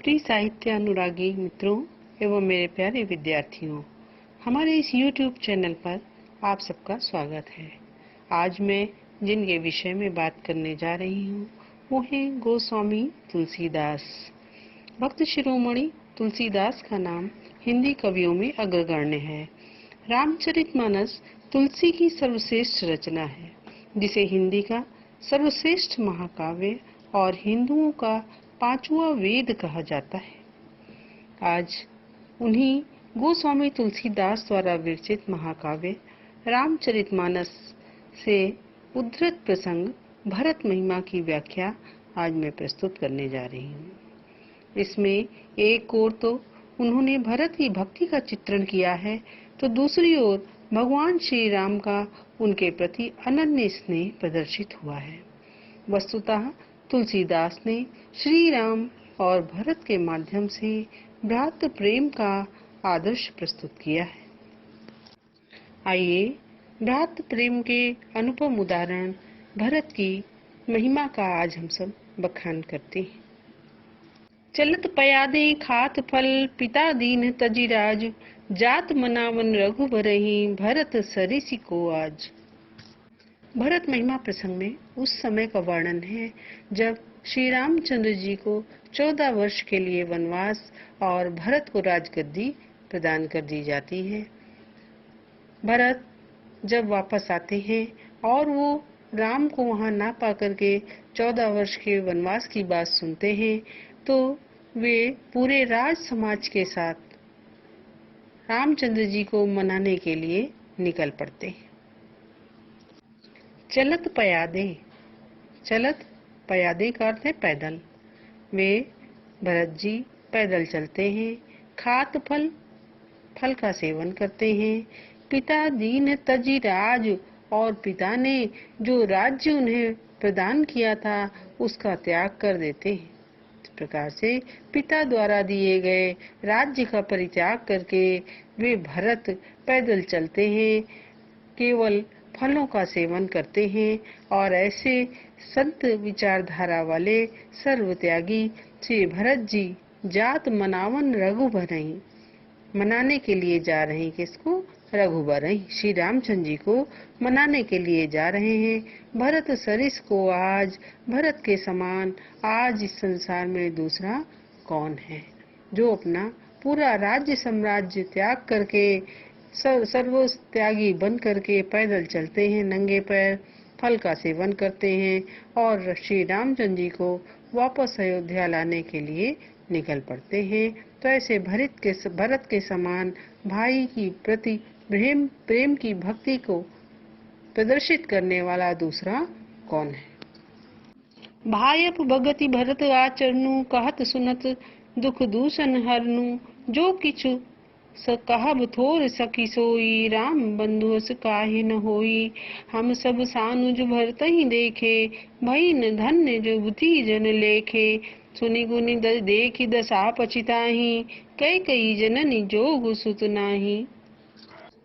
प्रिय साहित्य अनुरागी मित्रों एवं मेरे प्यारे विद्यार्थियों, हमारे इस YouTube चैनल पर आप सबका स्वागत है। आज मैं जिनके विषय में बात करने जा रही हूँ वो हैं गोस्वामी तुलसीदास। भक्त शिरोमणि तुलसीदास का नाम हिंदी कवियों में अग्रगण्य है। रामचरितमानस तुलसी की सर्वश्रेष्ठ रचना है, जिसे हिंदी का सर्वश्रेष्ठ महाकाव्य और हिंदुओं का पांचवा वेद कहा जाता है। आज उन्हीं गोस्वामी तुलसीदास द्वारा विरचित महाकाव्य रामचरितमानस से उद्धृत प्रसंग भरत महिमा की व्याख्या आज मैं प्रस्तुत करने जा रही हूँ। इसमें एक ओर तो उन्होंने भरत की भक्ति का चित्रण किया है, तो दूसरी ओर भगवान श्री राम का उनके प्रति अनन्य स्नेह प्रदर्शित हुआ है। वस्तुतः तुलसीदास ने श्री राम और भरत के माध्यम से भ्रातृ प्रेम का आदर्श प्रस्तुत किया है। आइए भ्रातृ प्रेम के अनुपम उदाहरण भरत की महिमा का आज हम सब बखान करते हैं। चलत पयादे खात फल पिता दीन तजिराज, जात मनावन रघुबरहि भरत सरिसी को आज। भरत महिमा प्रसंग में उस समय का वर्णन है जब श्री रामचंद्र जी को 14 वर्ष के लिए वनवास और भरत को राजगद्दी प्रदान कर दी जाती है। भरत जब वापस आते हैं और वो राम को वहां ना पा करके 14 वर्ष के वनवास की बात सुनते हैं, तो वे पूरे राज समाज के साथ रामचंद्र जी को मनाने के लिए निकल पड़ते हैं। चलत पयादे, चलत पयादे का अर्थ है पैदल। वे भरत जी पैदल चलते हैं, खात फल, फल का सेवन करते हैं। पिता दीन तजी राज, और पिता ने जो राज्य उन्हें प्रदान किया था उसका त्याग कर देते हैं। इस प्रकार से पिता द्वारा दिए गए राज्य का परित्याग करके वे भरत पैदल चलते हैं, केवल फलों का सेवन करते हैं और ऐसे संत विचारधारा वाले सर्वत्यागी श्री भरत जी जात मनावन रघुबरहि, मनाने के लिए जा रहे हैं। किसको? रघुबरहि, श्री रामचंद्र जी को मनाने के लिए जा रहे हैं। भरत सरिस को आज, भरत के समान आज इस संसार में दूसरा कौन है जो अपना पूरा राज्य साम्राज्य त्याग करके सर्व त्यागी बन करके पैदल चलते हैं, नंगे पैर फल का सेवन करते हैं और श्री रामचंद्र जी को वापस अयोध्या लाने के लिए निकल पड़ते हैं। तो ऐसे भरत के समान भाई की प्रति प्रेम की भक्ति को प्रदर्शित करने वाला दूसरा कौन है? भायप भगति भरत आचरणु, कहत सुनत दुख दूषण हरनु, जो किछु कहब थोर सखी सोई, राम बंधुअस काहे न होई। हम सब सानुज भरत ही देखे, भईन धन्य जो बुद्धि जन लेखे। सुनि गुनि देखी दशा पछिताहि, कई जननी जोग सुत नाही।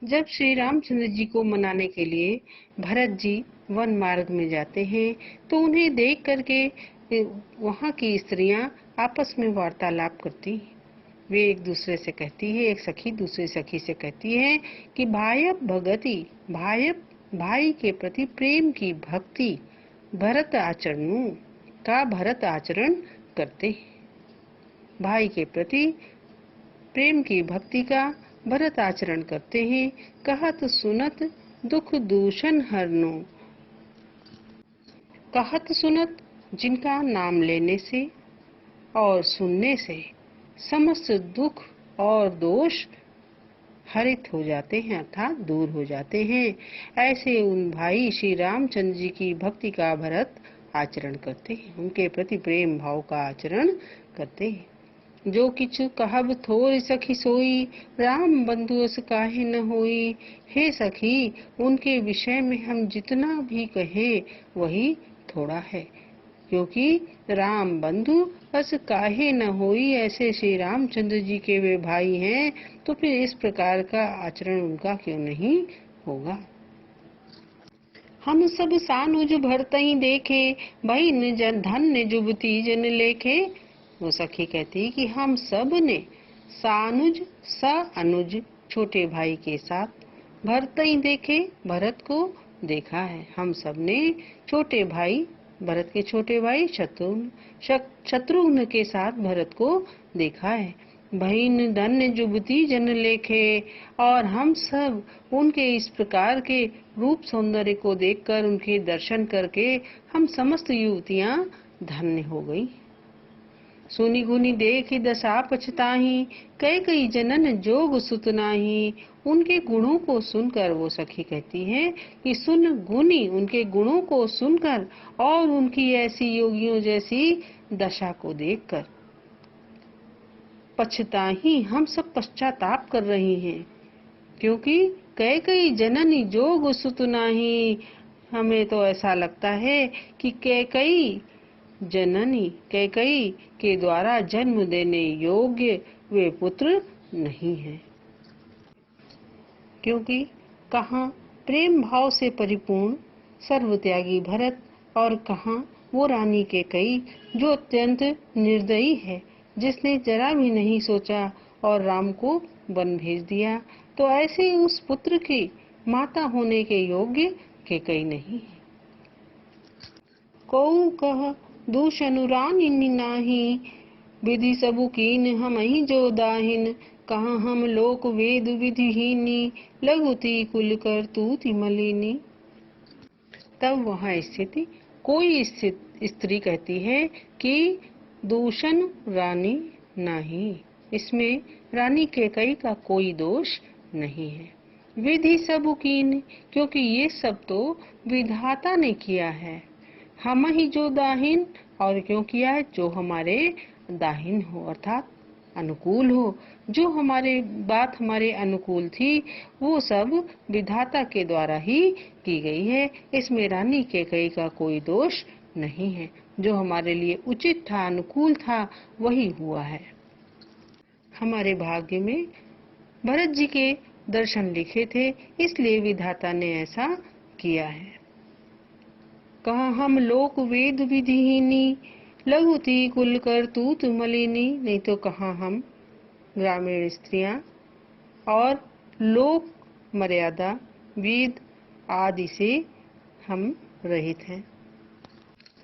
जब श्री रामचंद्र जी को मनाने के लिए भरत जी वन मार्ग में जाते हैं, तो उन्हें देख करके वहाँ की स्त्रियां आपस में वार्तालाप करती हैं। वे एक दूसरे से कहती है, एक सखी दूसरी सखी से कहती है कि भायप भगति, भायप भाई के प्रति प्रेम की भक्ति भरत आचरणु का भरत आचरण करते हैं। भाई के प्रति प्रेम की भक्ति का भरत आचरण करते हैं। कहत सुनत दुख दूषण हरनु, कहत सुनत जिनका नाम लेने से और सुनने से समस्त दुख और दोष हरित हो जाते हैं, अर्थात दूर हो जाते हैं। ऐसे उन भाई श्री रामचंद्र जी की भक्ति का भरत आचरण करते हैं, उनके प्रति प्रेम भाव का आचरण करते हैं। जो किछु कहब थोर सखी सोई, राम बंधुअस काहे न होई। हे सखी, उनके विषय में हम जितना भी कहें वही थोड़ा है, क्योंकि राम बंधु बस काहे न होई। ऐसे श्री रामचंद्र जी के वे भाई हैं, तो फिर इस प्रकार का आचरण उनका क्यों नहीं होगा। हम सब सानुज भरत ही देखे, भई जन धन्य जुबती जन लेखे। वो सखी कहती कि हम सब ने सानुज सा अनुज छोटे भाई के साथ भरत ही देखे भरत को देखा है। हम सब ने छोटे भाई भरत के छोटे भाई शत्रुघ्न के साथ भरत को देखा है। बहिन धन्य जुबती जन लेखे, और हम सब उनके इस प्रकार के रूप सौंदर्य को देखकर उनके दर्शन करके हम समस्त युवतियां धन्य हो गई। सुनी गुनी देखी दशा पछताही, कई कई जनन जोग सुत नाही। उनके गुणों को सुनकर वो सखी कहती है कि सुन गुनी उनके गुणों को सुनकर और उनकी ऐसी योगियों जैसी दशा को देखकर पछताही, हम सब पश्चाताप कर रही हैं, क्योंकि कई कई जननी जोग सुत नाही। हमें तो ऐसा लगता है कि कई जननी कैकई के द्वारा जन्म देने योग्य वे पुत्र नहीं हैं, क्योंकि कहाँ प्रेम भाव से परिपूर्ण सर्वत्यागी भरत और कहाँ वो रानी कैकई जो अत्यंत निर्दयी है, जिसने जरा भी नहीं सोचा और राम को वन भेज दिया। तो ऐसे उस पुत्र की माता होने के योग्य कैकई नहीं है। कौ कह दूषनुरानी नाही, विधि सबु कीन हम ही जो दाहिन। कहाँ हम लोक वेद विधिहीनी, लघुति कुल कर तूति मलिनी। तब वहाँ स्थिति कोई स्त्री कहती है कि दूषण रानी नहीं, इसमें रानी कैकई का कोई दोष नहीं है। विधि सबु कीन, क्योंकि ये सब तो विधाता ने किया है। हम ही जो दाहिन, और क्यों किया है? जो हमारे दाहिन हो अर्थात अनुकूल हो। जो हमारे बात हमारे अनुकूल थी वो सब विधाता के द्वारा ही की गई है। इसमें रानी कैकई का कोई दोष नहीं है। जो हमारे लिए उचित था, अनुकूल था, वही हुआ है। हमारे भाग्य में भरत जी के दर्शन लिखे थे, इसलिए विधाता ने ऐसा किया है। कहाँ हम लोक वेद विधिहीनी, लघुति कुल कर तूत मलिनी। नहीं तो कहाँ हम ग्रामीण स्त्रियां और लोक मर्यादा वेद आदि से हम रहित हैं।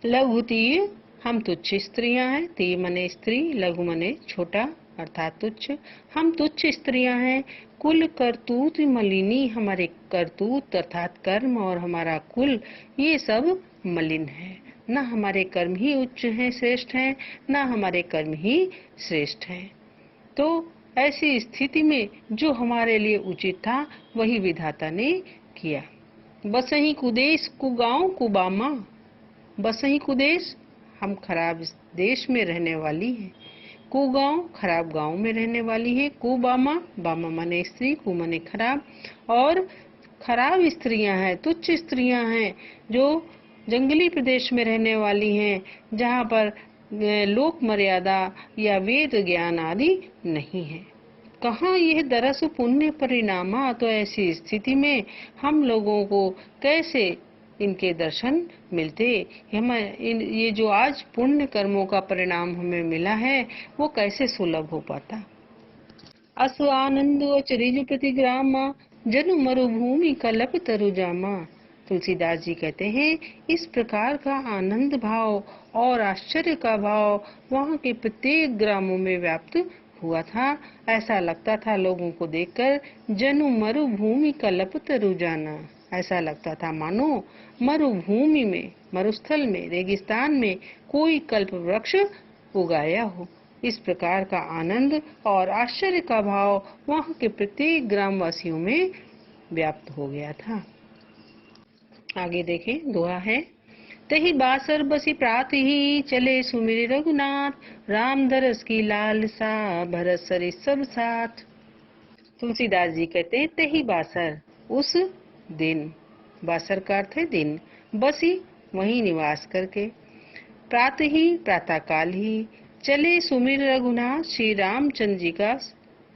लघुति हम तुच्छ स्त्रियां हैं, ती मने स्त्री, लघु मने छोटा अर्थात तुच्छ। हम तुच्छ स्त्रियां हैं। कुल करतूत मलिनी, हमारे करतूत अर्थात कर्म और हमारा कुल ये सब मलिन है। न हमारे कर्म ही उच्च हैं, श्रेष्ठ हैं, न हमारे कर्म ही श्रेष्ठ हैं। तो ऐसी स्थिति में जो हमारे लिए उचित था वही विधाता ने किया। बसही कुदेश कुगांव कुबामा, बसही कुदेश हम खराब देश में रहने वाली हैं, कुगांव खराब गांव में रहने वाली है, कुबामा बामा मने स्त्री, कु मने खराब, और खराब स्त्रियां हैं, तुच्छ स्त्रियां हैं जो जंगली प्रदेश में रहने वाली हैं, जहाँ पर लोक मर्यादा या वेद ज्ञान आदि नहीं है। कहाँ यह दरस पुण्य परिणामा। तो ऐसी स्थिति में हम लोगों को कैसे इनके दर्शन मिलते? ये जो आज पुण्य कर्मों का परिणाम हमें मिला है वो कैसे सुलभ हो पाता? असु आनंद अचरिज प्रतिग्रामा, जनु मरुभूमि कलप तरुजामा। तुलसीदास जी कहते हैं इस प्रकार का आनंद भाव और आश्चर्य का भाव वहाँ के प्रत्येक ग्रामों में व्याप्त हुआ था। ऐसा लगता था लोगों को देखकर, जनु मरुभूमि कलप तरुजाना, ऐसा लगता था मानो मरुभूमि में, मरुस्थल में, रेगिस्तान में कोई कल्प वृक्ष उगाया हो। इस प्रकार का आनंद और आश्चर्य का भाव वहाँ के प्रत्येक ग्रामवासियों में व्याप्त हो गया था। आगे देखें, दोहा है, तही बासर बसी प्रात ही, चले सुमिर रघुनाथ, राम दरस की लालसा, भरत सरि सब साथ। तुलसीदास जी कहते हैं तही बासर, उस दिन, बासर का अर्थ है दिन, बसी वहीं निवास करके, प्रात ही प्रातः काल ही, चले सुमिर रघुनाथ, श्री रामचंद्र जी का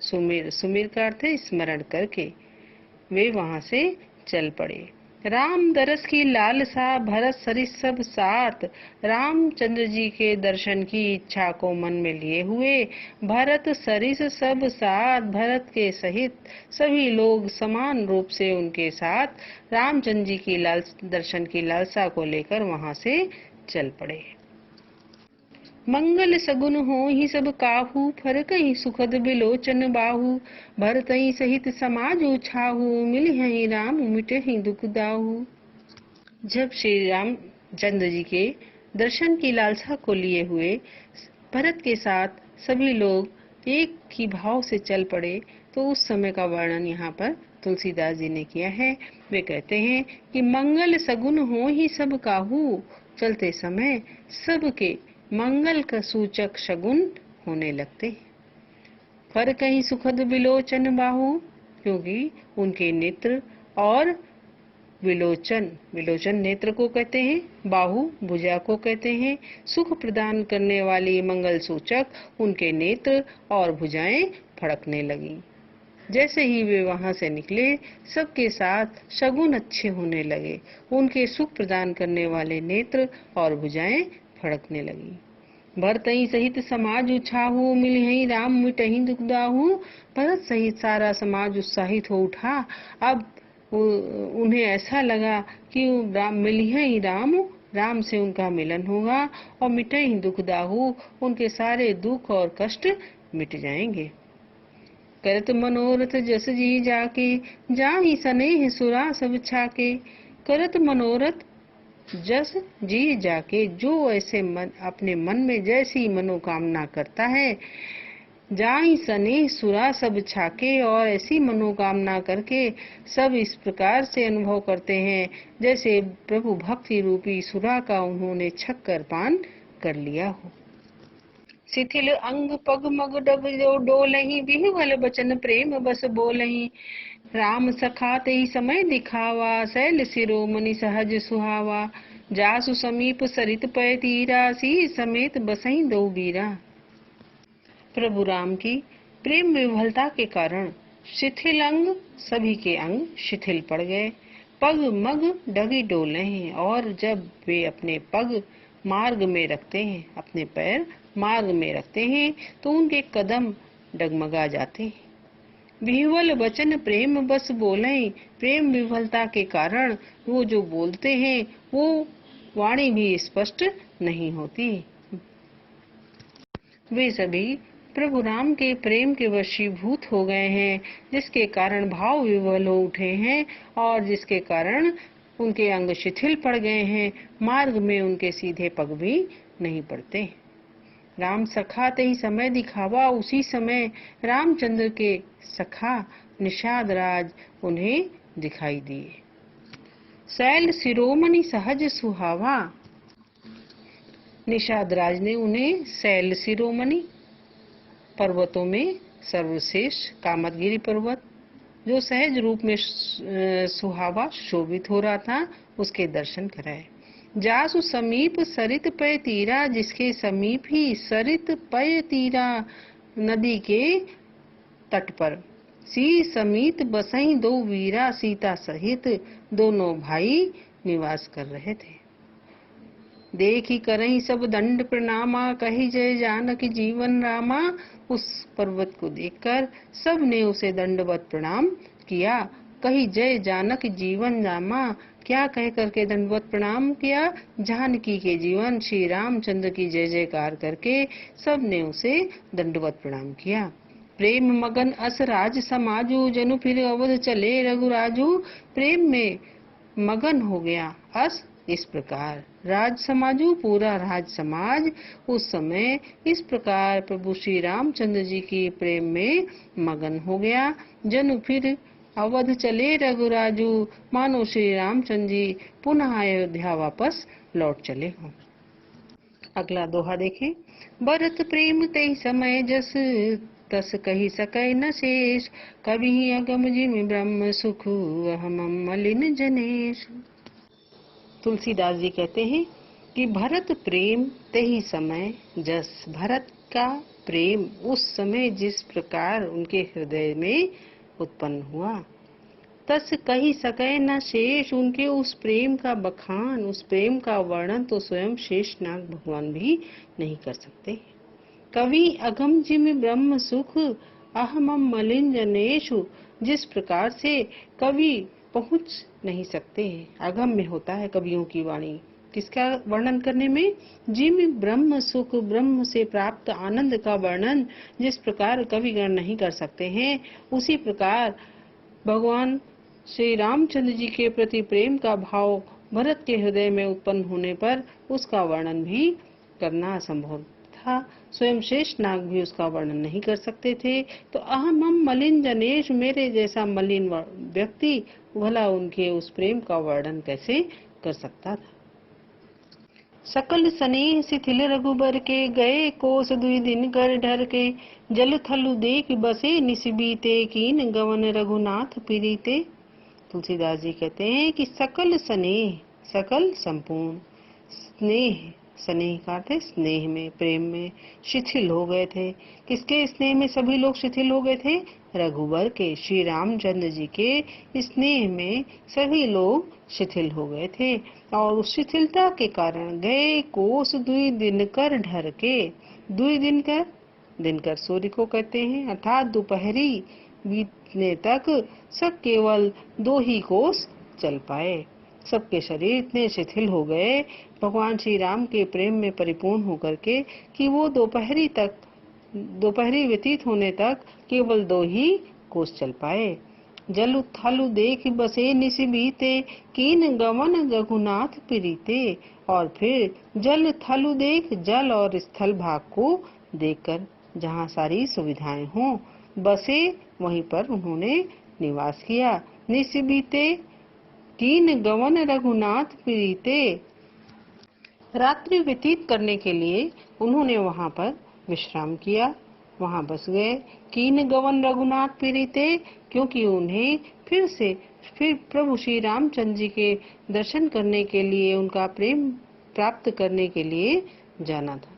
सुमिर, सुमिर का अर्थ है स्मरण करके वे वहां से चल पड़े। राम दरस की लालसा भरत सरिस सब साथ, रामचंद्र जी के दर्शन की इच्छा को मन में लिए हुए भरत सरिस सब साथ, भरत के सहित सभी लोग समान रूप से उनके साथ रामचंद्र जी की दर्शन की लालसा को लेकर वहां से चल पड़े। मंगल सगुन हो ही सब काहू, फरकहि सुखद बिलोचन बाहू, भरतहि सहित समाज छाहू, मिलिहि राम मिटहि दुख दाहू। जब श्री राम चंद्र जी के दर्शन की लालसा को लिए हुए भरत के साथ सभी लोग एक ही भाव से चल पड़े, तो उस समय का वर्णन यहाँ पर तुलसीदास जी ने किया है। वे कहते हैं कि मंगल सगुन हो ही सब काहू, चलते समय सबके मंगल का सूचक शगुन होने लगते। पर कहीं सुखद विलोचन बाहु, क्योंकि उनके नेत्र और विलोचन नेत्र को कहते हैं, बाहु भुजा को कहते हैं। सुख प्रदान करने वाली मंगल सूचक उनके नेत्र और भुजाएं फड़कने लगी। जैसे ही वे वहां से निकले, सबके साथ शगुन अच्छे होने लगे। उनके सुख प्रदान करने वाले नेत्र और भुजाएं फड़कने लगी। भरतहि सहित समाज उछाहू, मिलिहि राम मिटहि दुख दाहू। भरत सहित सारा समाज उत्साहित हो उठा। अब उन्हें ऐसा लगा कि मिलिहि राम से उनका मिलन होगा और मिटहि दुख दाहू, उनके सारे दुख और कष्ट मिट जाएंगे। करत मनोरथ जस जी जाके, जाहि सनेह सुरा सब छाके। करत मनोरथ जस जी जाके, जो ऐसे अपने मन में जैसी मनोकामना करता है, जाहि सनेह सुरा सब छाके, और ऐसी मनोकामना करके सब इस प्रकार से अनुभव करते हैं जैसे प्रभु भक्ति रूपी सुरा का उन्होंने छक्कर पान कर लिया हो। शिथिल अंग पग मग डब जो डोलहि, बिहवल बचन प्रेम बस बोलहि। राम सखा तेहि समय दिखावा, शैल शिरोमणि सहज सुहावा। जासु समीप सरित पय तीरा, सी समेत बसहि दो बीरा। प्रभु राम की प्रेम विह्वलता के कारण शिथिल अंग सभी के अंग शिथिल पड़ गए। पग मग डगी डोले हैं, और जब वे अपने पग मार्ग में रखते हैं, अपने पैर मार्ग में रखते हैं, तो उनके कदम डगमगा जाते हैं। विह्वल वचन प्रेम बस बोले, प्रेम विह्वलता के कारण वो जो बोलते हैं वो वाणी भी स्पष्ट नहीं होती। वे सभी प्रभु राम के प्रेम के वशीभूत हो गए हैं, जिसके कारण भाव विह्वल हो उठे हैं और जिसके कारण उनके अंग शिथिल पड़ गए हैं। मार्ग में उनके सीधे पग भी नहीं पड़ते। राम सखा तेहि समय दिखावा, उसी समय रामचंद्र के सखा निषाद राज उन्हें दिखाई दिए। शैल शिरोमणि सहज सुहावा, निषाद राज ने उन्हें शैल शिरोमणि, पर्वतों में सर्वश्रेष्ठ कामतगिरी पर्वत जो सहज रूप में सुहावा शोभित हो रहा था, उसके दर्शन कराए। जासु समीप सरित पय तीरा, जिसके समीप ही सरित पय तीरा नदी के तट पर सी समीत बसई दो वीरा, सीता सहित दोनों भाई निवास कर रहे थे। देखी करही सब दंड प्रणामा, कही जय जानकी जीवन रामा। उस पर्वत को देखकर सब ने उसे दंडवत प्रणाम किया। कही जय जानक जीवन रामा, क्या कह करके दंडवत प्रणाम किया? जानकी के जीवन श्री रामचंद्र की जय जयकार करके सब ने उसे दंडवत प्रणाम किया। प्रेम मगन अस राज समाजू, जनु फिर अवध चले रघुराजू। प्रेम में मगन हो गया अस, इस प्रकार राज समाजू, पूरा राज समाज उस समय इस प्रकार प्रभु श्री रामचंद्र जी की प्रेम में मगन हो गया। जनु फिर अवध चले रघुराजू, मानो श्री रामचंद्र जी पुनः अयोध्या वापस लौट चले हों। अगला दोहा देखें। भरत प्रेम तेहि समय जस, तस कही सकै न शेष। कभी अगम जिम ब्रह्म सुख, अहम मलिन जनेश। तुलसीदास जी कहते हैं कि भरत प्रेम तेहि समय जस, भरत का प्रेम उस समय जिस प्रकार उनके हृदय में उत्पन्न हुआ। तस कही सके न शेष, उनके उस प्रेम का बखान, उस प्रेम का वर्णन तो स्वयं शेषनाग भगवान भी नहीं कर सकते। कवि अगम जिम ब्रह्म सुख, अहमम मलिन जनेशु, जिस प्रकार से कवि पहुंच नहीं सकते हैं, अगम्य होता है कवियों की वाणी किसका वर्णन करने में, जिम ब्रह्म सुख, ब्रह्म से प्राप्त आनंद का वर्णन जिस प्रकार कविगण नहीं कर सकते हैं, उसी प्रकार भगवान श्री रामचंद्र जी के प्रति प्रेम का भाव भरत के हृदय में उत्पन्न होने पर उसका वर्णन भी करना असंभव था। स्वयं शेषनाग भी उसका वर्णन नहीं कर सकते थे। तो अहमम मलिन जनेश, मेरे जैसा मलिन व्यक्ति भला उनके उस प्रेम का वर्णन कैसे कर सकता था। सकल स्नेह शिथिल रघुबर के, गए कोस दुई दिन कर ढर के, जल थलु देख बसे निसबीते, कीन गवन रघुनाथ प्रीते। तुलसीदास जी कहते हैं कि सकल स्नेह, सकल संपूर्ण, स्नेह, स्नेह का अर्थ है स्नेह में, प्रेम में शिथिल हो गए थे। किसके स्नेह में सभी लोग शिथिल हो गए थे? रघुवर के, श्री रामचंद्र जी के स्नेह में सभी लोग शिथिल हो गए थे। और उस शिथिलता के कारण गए कोस दुई दिनकर ढर के, दुई दिनकर, दिनकर सूर्य को कहते हैं, अर्थात दोपहरी बीतने तक सब केवल 2 ही कोस चल पाए। सबके शरीर इतने शिथिल हो गए भगवान श्री राम के प्रेम में परिपूर्ण होकर के कि वो दोपहरी व्यतीत होने तक केवल 2 ही कोस चल पाए। जल थलु देख बसे निस बीते, कीन गमन रघुनाथ प्रीते। और फिर जल थलु देख, जल और स्थल भाग को देखकर, जहाँ सारी सुविधाएं हों, बसे वहीं पर उन्होंने निवास किया। निस बीते, कीन गवन रघुनाथ प्रीते, रात्रि व्यतीत करने के लिए उन्होंने वहां पर विश्राम किया, वहां बस गए। कीन गवन रघुनाथ प्रीते, क्योंकि उन्हें फिर प्रभु श्री रामचंद्र जी के दर्शन करने के लिए, उनका प्रेम प्राप्त करने के लिए जाना था।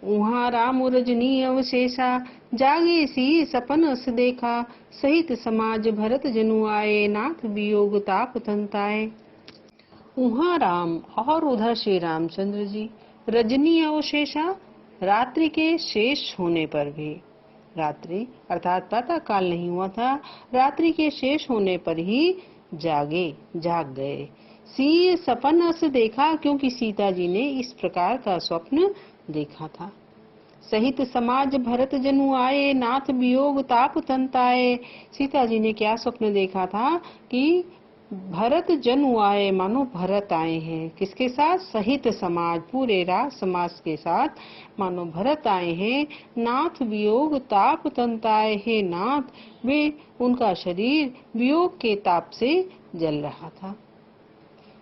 उहाँ राम रजनी अवशेषा, जागे सी सपन अस देखा, सहित समाज भरत जनु आए, नाथ वियोग ताप तंताए। उहाँ राम और उधर श्री रामचंद्र जी, रजनी अवशेषा, रात्रि के शेष होने पर भी, रात्रि अर्थात प्रातः काल नहीं हुआ था, रात्रि के शेष होने पर ही जाग गए। सी सपन अस देखा, क्योंकि सीता जी ने इस प्रकार का स्वप्न देखा था। सहित समाज भरत जनु आए, नाथ वियोग ताप तंताए। सीता जी ने क्या स्वप्न देखा था कि भरत जनु आए, मानो भरत आए हैं। किसके साथ? सहित समाज, पूरे राज समाज के साथ मानो भरत आए हैं। नाथ वियोग ताप तंताए, हे नाथ, वे उनका शरीर वियोग के ताप से जल रहा था।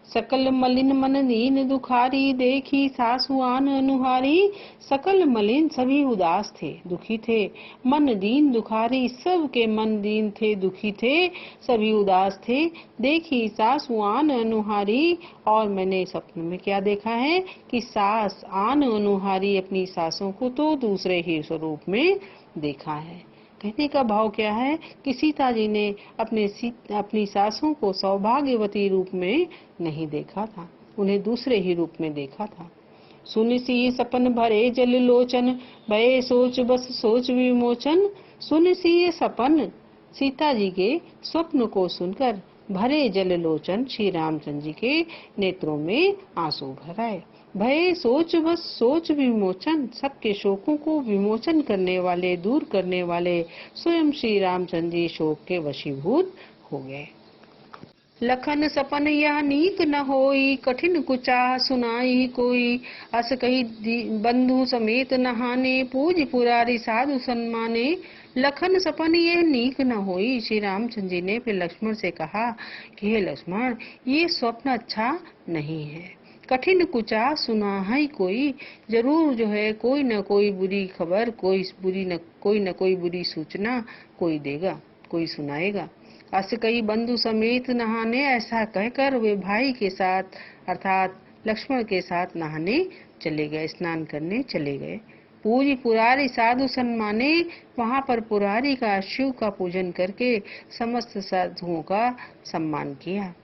सकल मलिन मन दीन दुखारी, देखी सासुआन अनुहारी। सकल मलिन, सभी उदास थे, दुखी थे। मन दीन दुखारी, सबके मन दीन थे, दुखी थे, सभी उदास थे। देखी सासुआन अनुहारी, और मैंने स्वप्न में क्या देखा है कि सास आन अनुहारी, अपनी सासों को तो दूसरे ही स्वरूप में देखा है। कहने का भाव क्या है कि सीता जी ने अपनी सासों को सौभाग्यवती रूप में नहीं देखा था, उन्हें दूसरे ही रूप में देखा था। सुन सी सपन भरे जल लोचन, भये सोच बस सोच विमोचन। सुन सी सपन, सीता जी के स्वप्न को सुनकर भरे जल लोचन, श्री रामचंद्र जी के नेत्रों में आंसू भर आए। भय सोच बस सोच विमोचन, सबके शोकों को विमोचन करने वाले, दूर करने वाले स्वयं श्री रामचंद्र जी शोक के वशीभूत हो गए। लखन सपन यह नीक न होई, कठिन कुचाह सुनाई कोई। अस कही बंधु समेत नहाने, पूज पुरारी साधु सम्माने। लखन सपन यह नीक न होई, श्री रामचंद्र जी ने फिर लक्ष्मण से कहा कि हे लक्ष्मण, ये स्वप्न अच्छा नहीं है। कठिन कुचा सुना है कोई, जरूर जो है कोई न कोई बुरी खबर, कोई न कोई बुरी सूचना कोई देगा, कोई सुनाएगा। अस कई बंधु समेत नहाने, ऐसा कहकर वे भाई के साथ अर्थात लक्ष्मण के साथ नहाने चले गए, स्नान करने चले गए। पूरी पुरारी साधु सम्माने वहां पर पुरारी का शिव का पूजन करके समस्त साधुओं का सम्मान किया।